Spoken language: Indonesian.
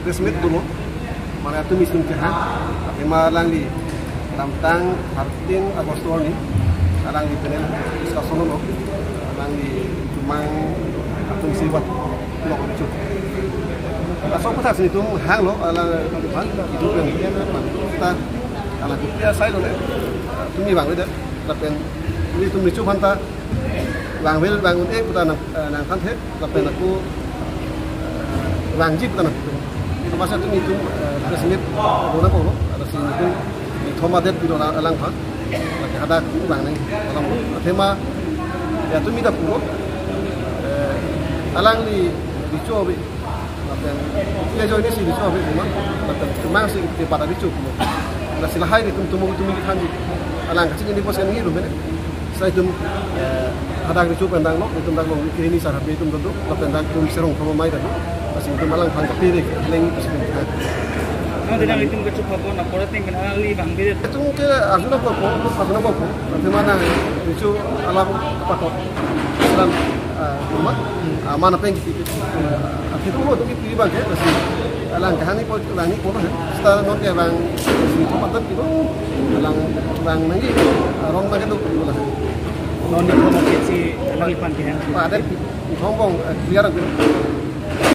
resmi dulu. Mana tu miskin kerja. Tapi malang di tentang Martin Agostoni, alang di penen diskusi lo, alang di cumang atau siwat lo itu. Asal kita sini tu hang lo, alang itu kan kita alang kita saya lo ni, tu ni bang itu, tapi ni tu ni cuman ta bang wel bang untuk kita nang kan het, tapi aku bang jip kita nak. Masa tu ni tu resmi orang apa ada sini tu Thoma det di dalam alang kan, ada bang ni alang. Tema ya tu minta puluh alang di coba, ya jadi sih di coba cuma, tapi masih di pada di coba. Nah silahai itu tu kita hanji alang kecil ni pos kan ni rumah ni. Saya tu ada di coba tentang lo, tentang lo ini sarap itu tu, tentang tu serong kamu mai tadi. Masih itu malang pangkat pilih, lagi pasti. Tidak itu ke cukup pun, apa orang tinggal ahli bang dia. Itu ke asal apa? Bagaimana itu alam apa kok? Dalam rumah, mana pengen kita. Itu tu kita bang ya, masih alang kahani pun langit pun. Setelah nanti bang itu mantap gitu. Alang bang lagi, orang lagi tu lah. Non di promosi si alang ipan kita. Ada Hong Kong, biar aku.